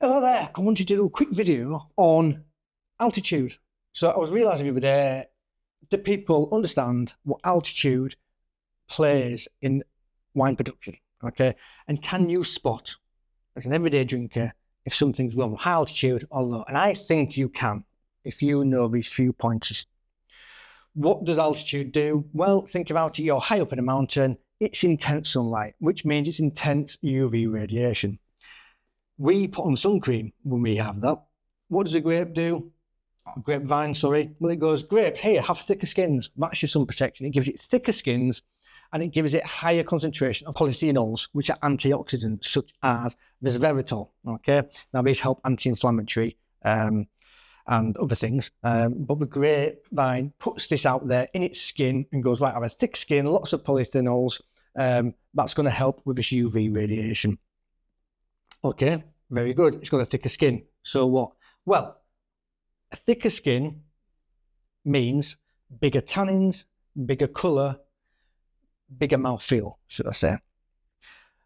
Hello there, I wanted to do a quick video on altitude. So I was realising the other day, do people understand what altitude plays in wine production? Okay, and can you spot, as an everyday drinker, if something's wrong with high altitude or low? And I think you can, if you know these few pointers. What does altitude do? Well, think about it, you're high up in a mountain, it's intense sunlight, which means it's intense UV radiation. We put on sun cream when we have that. What does a grape do? Grapevine, sorry. Well, it goes, grapes, here, have thicker skins. That's your sun protection. It gives it thicker skins and it gives it higher concentration of polyphenols, which are antioxidants, such as resveratrol. Okay, now these help anti-inflammatory and other things. But the grapevine puts this out there in its skin and goes, right, I have a thick skin, lots of polyphenols. That's going to help with this UV radiation. Okay, very good. It's got a thicker skin. So what? Well, a thicker skin means bigger tannins, bigger colour, bigger mouthfeel, should I say.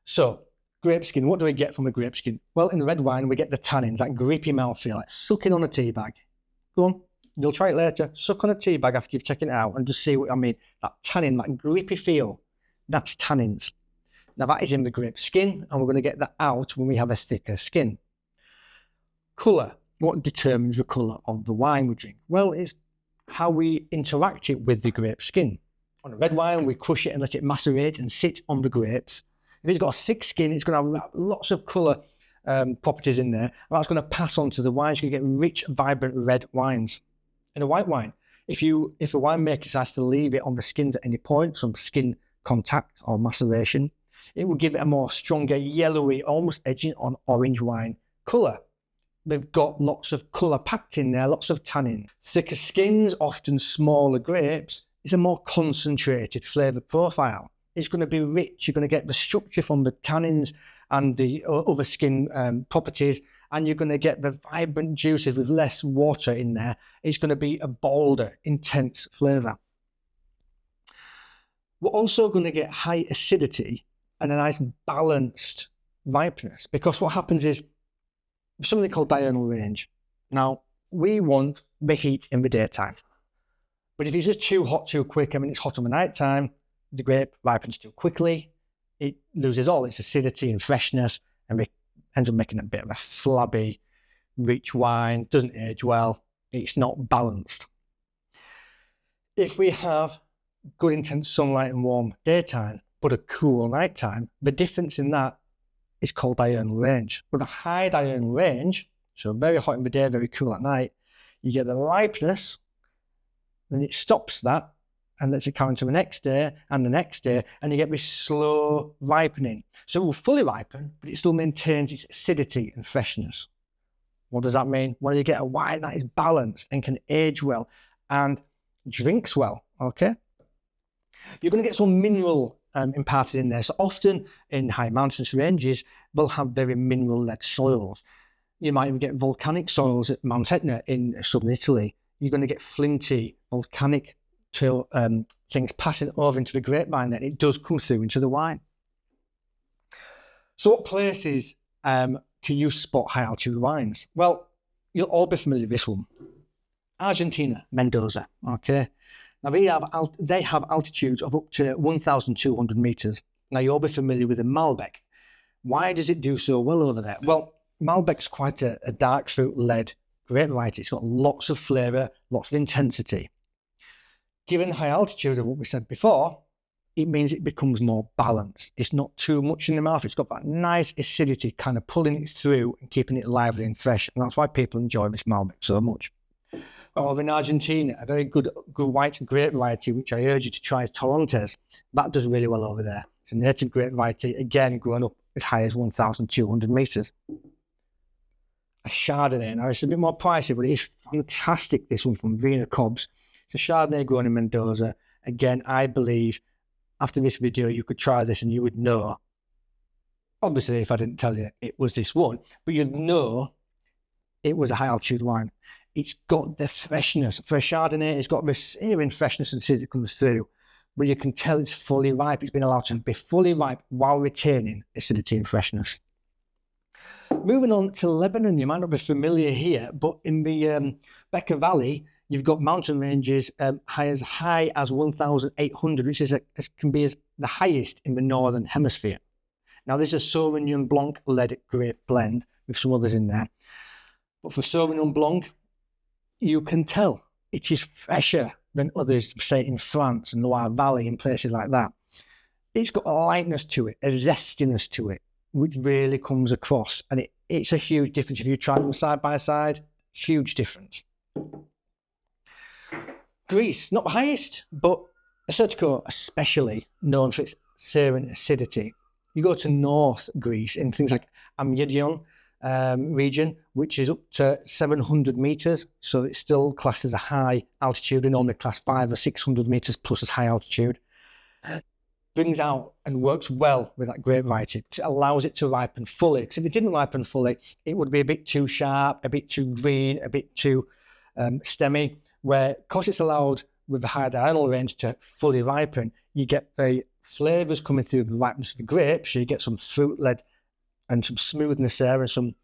So, grape skin, what do we get from a grape skin? Well, in red wine, we get the tannins, that grippy mouthfeel, like sucking on a tea bag. Go on, you'll try it later. Suck on a tea bag after you've taken it out and just see what I mean. That tannin, that grippy feel, that's tannins. Now that is in the grape skin, and we're going to get that out when we have a thicker skin. Colour. What determines the colour of the wine we drink? Well, it's how we interact it with the grape skin. On a red wine, we crush it and let it macerate and sit on the grapes. If it's got a thick skin, it's going to have lots of colour properties in there, and that's going to pass on to the wine. You're going to get rich, vibrant red wines. In a white wine, if a winemaker decides to leave it on the skins at any point, some skin contact or maceration, it will give it a more stronger, yellowy, almost edging on orange wine colour. They've got lots of colour packed in there, lots of tannin. Thicker skins, often smaller grapes, is a more concentrated flavour profile. It's going to be rich. You're going to get the structure from the tannins and the other skin properties, and you're going to get the vibrant juices with less water in there. It's going to be a bolder, intense flavour. We're also going to get high acidity and a nice balanced ripeness, because what happens is something called diurnal range. Now, we want the heat in the daytime, but if it's just too hot too quick, I mean, it's hot on the night time, the grape ripens too quickly, it loses all its acidity and freshness, and it ends up making a bit of a flabby, rich wine, doesn't age well, it's not balanced. If we have good intense sunlight and warm daytime, but a cool nighttime, the difference in that is called diurnal range. With a high diurnal range, so very hot in the day, very cool at night, you get the ripeness, then it stops that and lets it carry into the next day and the next day, and you get this slow ripening. So it will fully ripen, but it still maintains its acidity and freshness. What does that mean? Well, you get a wine that is balanced and can age well and drinks well, okay? You're going to get some mineral imparted in there. So often in high mountainous ranges, they'll have very mineral-led soils. You might even get volcanic soils at Mount Etna in southern Italy. You're going to get flinty, volcanic things passing over into the grapevine, then it does come through into the wine. So what places can you spot high altitude wines? Well, you'll all be familiar with this one. Argentina, Mendoza, okay? Now, they have altitudes of up to 1,200 metres. Now, you'll be familiar with the Malbec. Why does it do so well over there? Well, Malbec's quite a dark fruit-led grape variety. It's got lots of flavour, lots of intensity. Given the high altitude of what we said before, it means it becomes more balanced. It's not too much in the mouth. It's got that nice acidity kind of pulling it through and keeping it lively and fresh. And that's why people enjoy this Malbec so much. Over in Argentina, a very good white grape variety, which I urge you to try, is Torrontés. That does really well over there. It's a native grape variety, again, growing up as high as 1,200 metres. A Chardonnay, now it's a bit more pricey, but it is fantastic, this one from Vina Cobs. It's a Chardonnay grown in Mendoza. Again, I believe after this video, you could try this and you would know. Obviously, if I didn't tell you it was this one, but you'd know it was a high altitude wine. It's got the freshness. For a Chardonnay, it's got this searing freshness and acidity that comes through, but you can tell it's fully ripe. It's been allowed to be fully ripe while retaining acidity and freshness. Moving on to Lebanon, you might not be familiar here, but in the Bekaa Valley, you've got mountain ranges as high as 1,800, which can be the highest in the Northern Hemisphere. Now, this is a Sauvignon Blanc-led grape blend with some others in there. But for Sauvignon Blanc, you can tell it is fresher than others, say in France and Loire Valley and places like that. It's got a lightness to it, a zestiness to it, which really comes across. And it's a huge difference. If you try them side by side, huge difference. Greece, not the highest, but Assyrtiko especially known for its sarin acidity. You go to North Greece in things like Amyidion region, which is up to 700 meters. So it's still classed as a high altitude, and normally class 500 or 600 meters plus as high altitude. Brings out and works well with that grape variety because it allows it to ripen fully. Because if it didn't ripen fully, it would be a bit too sharp, a bit too green, a bit too stemmy. Where, because it's allowed with the high diurnal range to fully ripen, you get the flavours coming through the ripeness of the grape, so you get some fruit-led and some smoothness there and some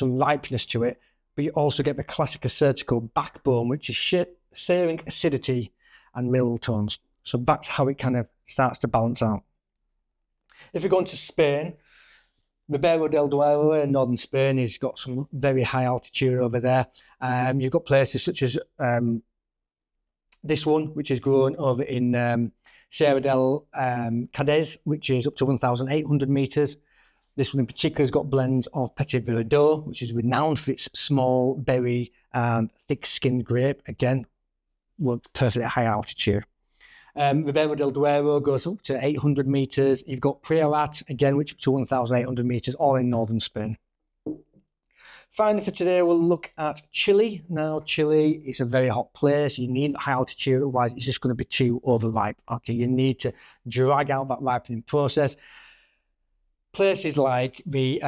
ripeness to it. But you also get the classic Assyrtiko backbone, which is sarin acidity and mineral tones. So that's how it kind of starts to balance out. If we go into Spain, Ribera del Duero in northern Spain has got some very high altitude over there. You've got places such as this one, which is grown over in Sierra del Cádiz, which is up to 1,800 meters. This one in particular has got blends of Petit Verdot, which is renowned for its small berry and thick-skinned grape. Again, works perfectly at high altitude. Ribera del Duero goes up to 800 meters. You've got Priorat, again, which is up to 1,800 meters, all in northern Spain. Finally, for today, we'll look at Chile. Now, Chile is a very hot place. You need high altitude, otherwise it's just going to be too overripe. Okay, you need to drag out that ripening process. Places like the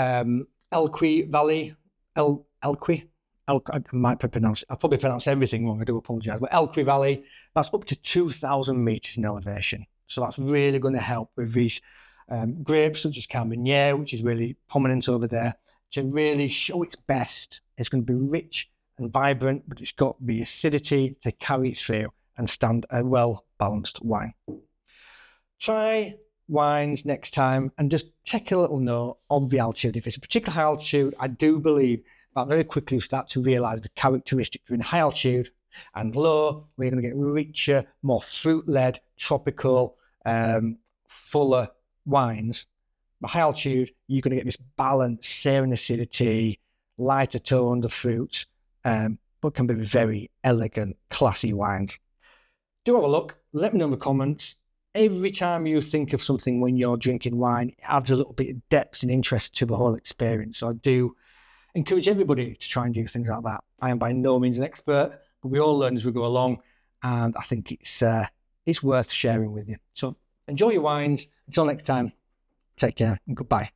Elqui Valley, Elqui. I might pronounce, I'll probably pronounce everything wrong, I do apologise, but Elqui Valley, that's up to 2,000 metres in elevation. So that's really going to help with these grapes such as Carmenere, which is really prominent over there, to really show its best. It's going to be rich and vibrant, but it's got the acidity to carry it through and stand a well-balanced wine. Try wines next time and just take a little note of the altitude. If it's a particular high altitude, I do believe that very quickly you start to realise the characteristics between high altitude and low, where you're going to get richer, more fruit-led, tropical, fuller wines. But high altitude, you're going to get this balanced sarin acidity, lighter tone of fruits, but can be very elegant, classy wines. Do have a look. Let me know in the comments. Every time you think of something when you're drinking wine, it adds a little bit of depth and interest to the whole experience. So I do encourage everybody to try and do things like that. I am by no means an expert, but we all learn as we go along, and I think it's worth sharing with you. So enjoy your wines. Until next time, take care and goodbye.